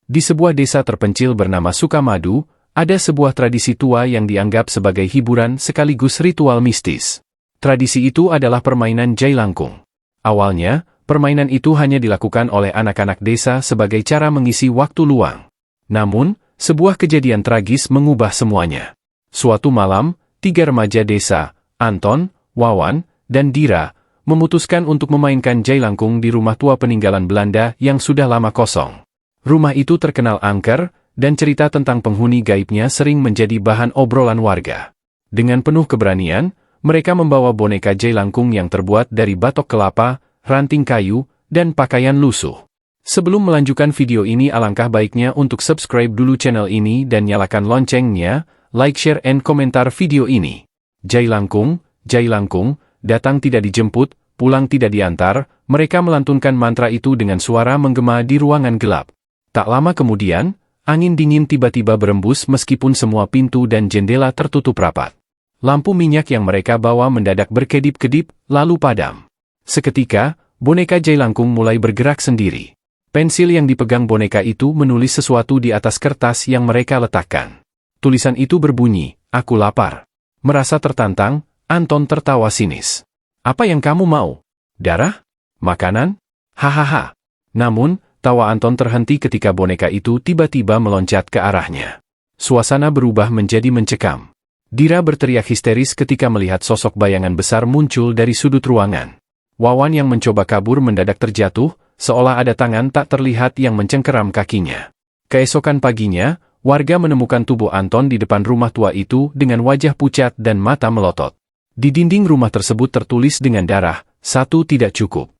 Di sebuah desa terpencil bernama Sukamadu, ada sebuah tradisi tua yang dianggap sebagai hiburan sekaligus ritual mistis. Tradisi itu adalah permainan jailangkung. Awalnya, permainan itu hanya dilakukan oleh anak-anak desa sebagai cara mengisi waktu luang. Namun, sebuah kejadian tragis mengubah semuanya. Suatu malam, 3 remaja desa, Anton, Wawan, dan Dira, memutuskan untuk memainkan jailangkung di rumah tua peninggalan Belanda yang sudah lama kosong. Rumah itu terkenal angker, dan cerita tentang penghuni gaibnya sering menjadi bahan obrolan warga. Dengan penuh keberanian, mereka membawa boneka jailangkung yang terbuat dari batok kelapa, ranting kayu, dan pakaian lusuh. Sebelum melanjutkan video ini, alangkah baiknya untuk subscribe dulu channel ini dan nyalakan loncengnya, like, share, and komentar video ini. Jailangkung, jailangkung, datang tidak dijemput, pulang tidak diantar, mereka melantunkan mantra itu dengan suara menggema di ruangan gelap. Tak lama kemudian, angin dingin tiba-tiba berembus meskipun semua pintu dan jendela tertutup rapat. Lampu minyak yang mereka bawa mendadak berkedip-kedip, lalu padam. Seketika, boneka jailangkung mulai bergerak sendiri. Pensil yang dipegang boneka itu menulis sesuatu di atas kertas yang mereka letakkan. Tulisan itu berbunyi, "Aku lapar." Merasa tertantang, Anton tertawa sinis. "Apa yang kamu mau? Darah? Makanan? Hahaha." Namun, tawa Anton terhenti ketika boneka itu tiba-tiba meloncat ke arahnya. Suasana berubah menjadi mencekam. Dira berteriak histeris ketika melihat sosok bayangan besar muncul dari sudut ruangan. Wawan yang mencoba kabur mendadak terjatuh, seolah ada tangan tak terlihat yang mencengkeram kakinya. Keesokan paginya, warga menemukan tubuh Anton di depan rumah tua itu dengan wajah pucat dan mata melotot. Di dinding rumah tersebut tertulis dengan darah, "1 tidak cukup."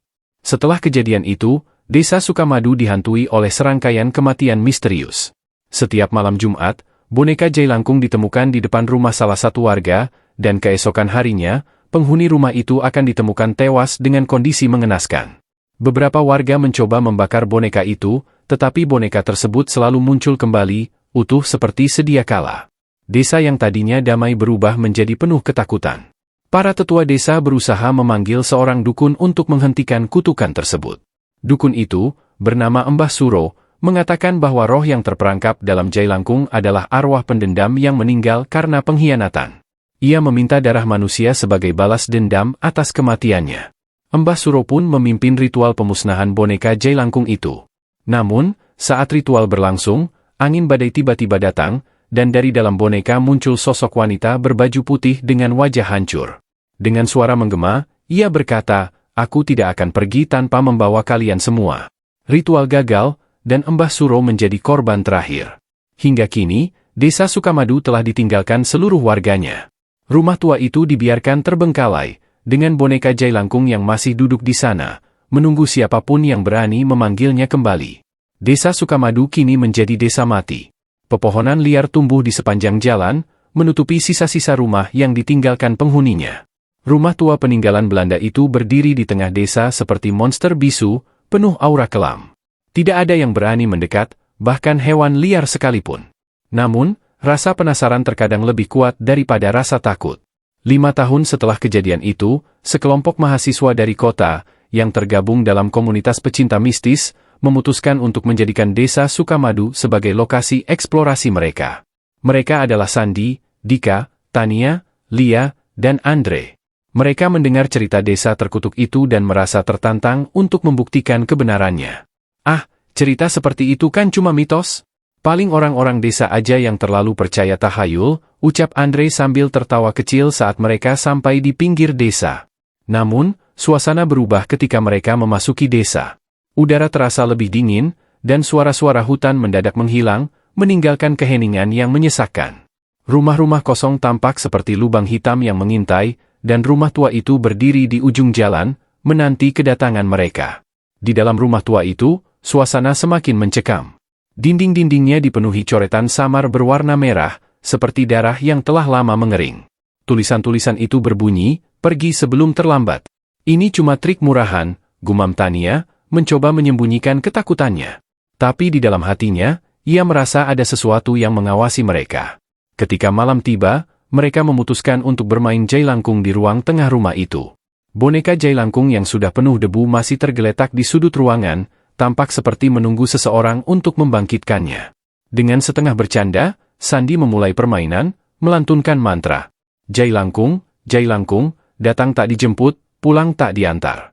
Setelah kejadian itu, Desa Sukamadu dihantui oleh serangkaian kematian misterius. Setiap malam Jumat, boneka jailangkung ditemukan di depan rumah salah satu warga, dan keesokan harinya, penghuni rumah itu akan ditemukan tewas dengan kondisi mengenaskan. Beberapa warga mencoba membakar boneka itu, tetapi boneka tersebut selalu muncul kembali, utuh seperti sedia kala. Desa yang tadinya damai berubah menjadi penuh ketakutan. Para tetua desa berusaha memanggil seorang dukun untuk menghentikan kutukan tersebut. Dukun itu, bernama Mbah Suro, mengatakan bahwa roh yang terperangkap dalam jailangkung adalah arwah pendendam yang meninggal karena pengkhianatan. Ia meminta darah manusia sebagai balas dendam atas kematiannya. Mbah Suro pun memimpin ritual pemusnahan boneka jailangkung itu. Namun, saat ritual berlangsung, angin badai tiba-tiba datang, dan dari dalam boneka muncul sosok wanita berbaju putih dengan wajah hancur. Dengan suara menggema, ia berkata, "Aku tidak akan pergi tanpa membawa kalian semua." Ritual gagal, dan Mbah Suro menjadi korban terakhir. Hingga kini, Desa Sukamadu telah ditinggalkan seluruh warganya. Rumah tua itu dibiarkan terbengkalai, dengan boneka jailangkung yang masih duduk di sana, menunggu siapapun yang berani memanggilnya kembali. Desa Sukamadu kini menjadi desa mati. Pepohonan liar tumbuh di sepanjang jalan, menutupi sisa-sisa rumah yang ditinggalkan penghuninya. Rumah tua peninggalan Belanda itu berdiri di tengah desa seperti monster bisu, penuh aura kelam. Tidak ada yang berani mendekat, bahkan hewan liar sekalipun. Namun, rasa penasaran terkadang lebih kuat daripada rasa takut. 5 tahun setelah kejadian itu, sekelompok mahasiswa dari kota, yang tergabung dalam komunitas pecinta mistis, memutuskan untuk menjadikan Desa Sukamadu sebagai lokasi eksplorasi mereka. Mereka adalah Sandi, Dika, Tania, Lia, dan Andre. Mereka mendengar cerita desa terkutuk itu dan merasa tertantang untuk membuktikan kebenarannya. "Ah, cerita seperti itu kan cuma mitos. Paling orang-orang desa aja yang terlalu percaya tahayul," ucap Andre sambil tertawa kecil saat mereka sampai di pinggir desa. Namun, suasana berubah ketika mereka memasuki desa. Udara terasa lebih dingin, dan suara-suara hutan mendadak menghilang, meninggalkan keheningan yang menyesakkan. Rumah-rumah kosong tampak seperti lubang hitam yang mengintai, dan rumah tua itu berdiri di ujung jalan, menanti kedatangan mereka. Di dalam rumah tua itu, suasana semakin mencekam. Dinding-dindingnya dipenuhi coretan samar berwarna merah, seperti darah yang telah lama mengering. Tulisan-tulisan itu berbunyi, "Pergi sebelum terlambat." "Ini cuma trik murahan," gumam Tania, mencoba menyembunyikan ketakutannya. Tapi di dalam hatinya, ia merasa ada sesuatu yang mengawasi mereka. Ketika malam tiba, mereka memutuskan untuk bermain jailangkung di ruang tengah rumah itu. Boneka jailangkung yang sudah penuh debu masih tergeletak di sudut ruangan, tampak seperti menunggu seseorang untuk membangkitkannya. Dengan setengah bercanda, Sandi memulai permainan, melantunkan mantra. Jai Langkung, datang tak dijemput, pulang tak diantar.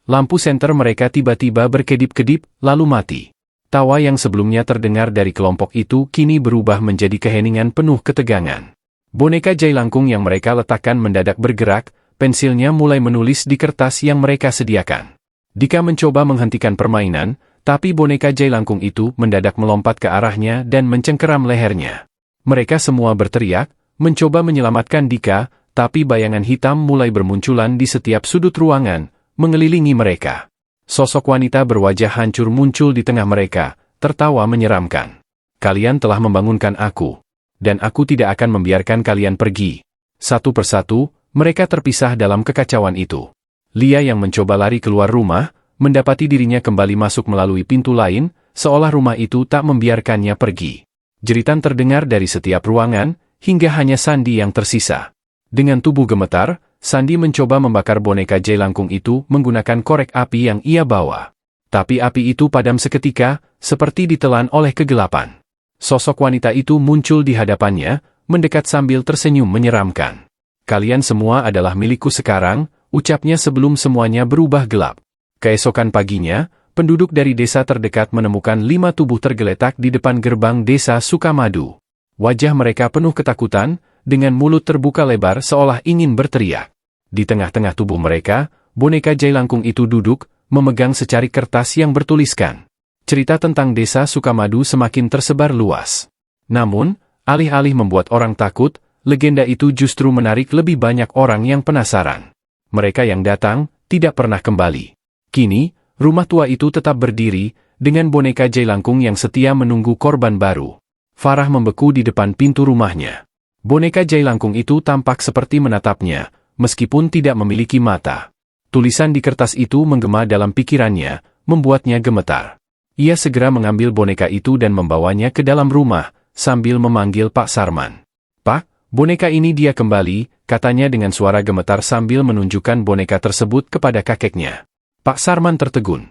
Lampu senter mereka tiba-tiba berkedip-kedip, lalu mati. Tawa yang sebelumnya terdengar dari kelompok itu kini berubah menjadi keheningan penuh ketegangan. Boneka Jai Langkung yang mereka letakkan mendadak bergerak, pensilnya mulai menulis di kertas yang mereka sediakan. Dika mencoba menghentikan permainan, tapi boneka Jai Langkung itu mendadak melompat ke arahnya dan mencengkeram lehernya. Mereka semua berteriak, mencoba menyelamatkan Dika, tapi bayangan hitam mulai bermunculan di setiap sudut ruangan, mengelilingi mereka. Sosok wanita berwajah hancur muncul di tengah mereka, tertawa menyeramkan. Kalian telah membangunkan aku, dan aku tidak akan membiarkan kalian pergi. Satu persatu, mereka terpisah dalam kekacauan itu. Lia yang mencoba lari keluar rumah, mendapati dirinya kembali masuk melalui pintu lain, seolah rumah itu tak membiarkannya pergi. Jeritan terdengar dari setiap ruangan, hingga hanya Sandi yang tersisa. Dengan tubuh gemetar, Sandi mencoba membakar boneka Jai Langkung itu menggunakan korek api yang ia bawa. Tapi api itu padam seketika, seperti ditelan oleh kegelapan. Sosok wanita itu muncul di hadapannya, mendekat sambil tersenyum menyeramkan. Kalian semua adalah milikku sekarang, ucapnya sebelum semuanya berubah gelap. Keesokan paginya, penduduk dari desa terdekat menemukan 5 tubuh tergeletak di depan gerbang desa Sukamadu. Wajah mereka penuh ketakutan, dengan mulut terbuka lebar seolah ingin berteriak. Di tengah-tengah tubuh mereka, boneka Jai Langkung itu duduk, memegang secari kertas yang bertuliskan. Cerita tentang desa Sukamadu semakin tersebar luas. Namun, alih-alih membuat orang takut, legenda itu justru menarik lebih banyak orang yang penasaran. Mereka yang datang, tidak pernah kembali. Kini, rumah tua itu tetap berdiri, dengan boneka Jai Langkung yang setia menunggu korban baru. Farah membeku di depan pintu rumahnya. Boneka Jai Langkung itu tampak seperti menatapnya, meskipun tidak memiliki mata. Tulisan di kertas itu menggema dalam pikirannya, membuatnya gemetar. Ia segera mengambil boneka itu dan membawanya ke dalam rumah, sambil memanggil Pak Sarman. "Pak, boneka ini dia kembali," katanya dengan suara gemetar sambil menunjukkan boneka tersebut kepada kakeknya. Pak Sarman tertegun.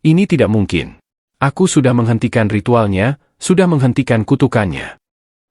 "Ini tidak mungkin. Aku sudah menghentikan ritualnya, sudah menghentikan kutukannya.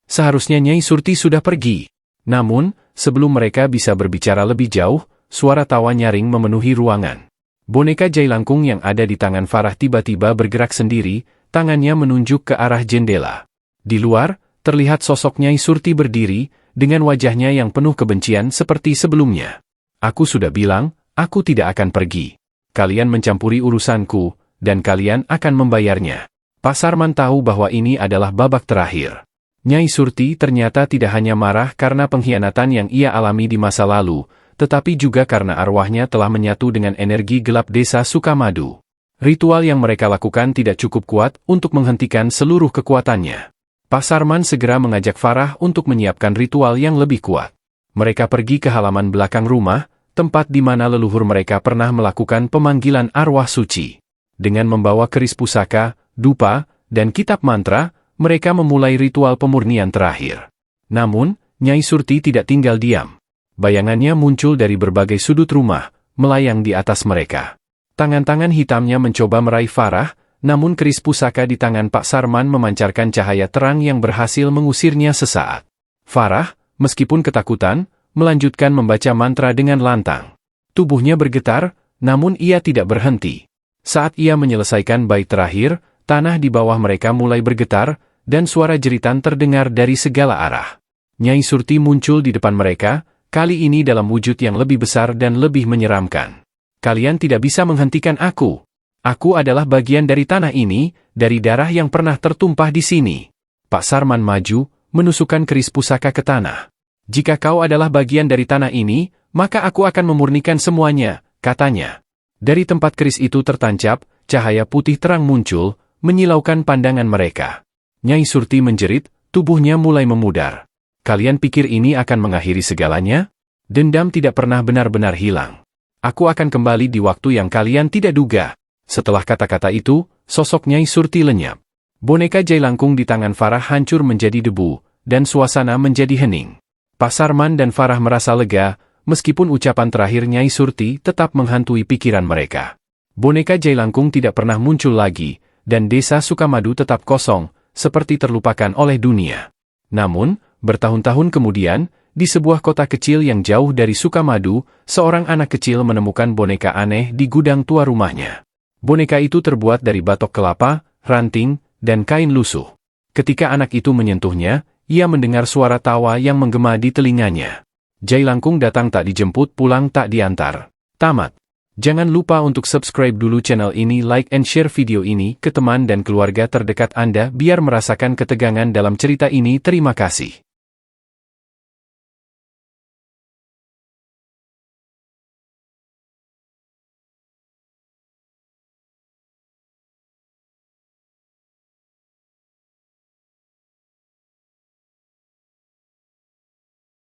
Seharusnya Nyai Surti sudah pergi." Namun, sebelum mereka bisa berbicara lebih jauh, suara tawa nyaring memenuhi ruangan. Boneka Jai Langkung yang ada di tangan Farah tiba-tiba bergerak sendiri, tangannya menunjuk ke arah jendela. Di luar, terlihat sosok Nyai Surti berdiri, dengan wajahnya yang penuh kebencian seperti sebelumnya. "Aku sudah bilang, aku tidak akan pergi. Kalian mencampuri urusanku, dan kalian akan membayarnya." Pak Sarman tahu bahwa ini adalah babak terakhir. Nyai Surti ternyata tidak hanya marah karena pengkhianatan yang ia alami di masa lalu, tetapi juga karena arwahnya telah menyatu dengan energi gelap desa Sukamadu. Ritual yang mereka lakukan tidak cukup kuat untuk menghentikan seluruh kekuatannya. Pak Sarman segera mengajak Farah untuk menyiapkan ritual yang lebih kuat. Mereka pergi ke halaman belakang rumah, tempat di mana leluhur mereka pernah melakukan pemanggilan arwah suci. Dengan membawa keris pusaka, dupa, dan kitab mantra, mereka memulai ritual pemurnian terakhir. Namun, Nyai Surti tidak tinggal diam. Bayangannya muncul dari berbagai sudut rumah, melayang di atas mereka. Tangan-tangan hitamnya mencoba meraih Farah, namun keris pusaka di tangan Pak Sarman memancarkan cahaya terang yang berhasil mengusirnya sesaat. Farah, meskipun ketakutan, melanjutkan membaca mantra dengan lantang. Tubuhnya bergetar, namun ia tidak berhenti. Saat ia menyelesaikan bait terakhir, tanah di bawah mereka mulai bergetar, dan suara jeritan terdengar dari segala arah. Nyai Surti muncul di depan mereka, kali ini dalam wujud yang lebih besar dan lebih menyeramkan. "Kalian tidak bisa menghentikan aku. Aku adalah bagian dari tanah ini, dari darah yang pernah tertumpah di sini." Pak Sarman maju, menusukkan keris pusaka ke tanah. "Jika kau adalah bagian dari tanah ini, maka aku akan memurnikan semuanya," katanya. Dari tempat keris itu tertancap, cahaya putih terang muncul, menyilaukan pandangan mereka. Nyai Surti menjerit, tubuhnya mulai memudar. "Kalian pikir ini akan mengakhiri segalanya? Dendam tidak pernah benar-benar hilang. Aku akan kembali di waktu yang kalian tidak duga." Setelah kata-kata itu, sosok Nyai Surti lenyap. Boneka Jai Langkung di tangan Farah hancur menjadi debu, dan suasana menjadi hening. Pak Sarman dan Farah merasa lega, meskipun ucapan terakhir Nyai Surti tetap menghantui pikiran mereka. Boneka Jailangkung tidak pernah muncul lagi, dan desa Sukamadu tetap kosong, seperti terlupakan oleh dunia. Namun, bertahun-tahun kemudian, di sebuah kota kecil yang jauh dari Sukamadu, seorang anak kecil menemukan boneka aneh di gudang tua rumahnya. Boneka itu terbuat dari batok kelapa, ranting, dan kain lusuh. Ketika anak itu menyentuhnya, ia mendengar suara tawa yang menggema di telinganya. Jailangkung datang tak dijemput, pulang tak diantar. Tamat. Jangan lupa untuk subscribe dulu channel ini, like and share video ini ke teman dan keluarga terdekat Anda biar merasakan ketegangan dalam cerita ini. Terima kasih.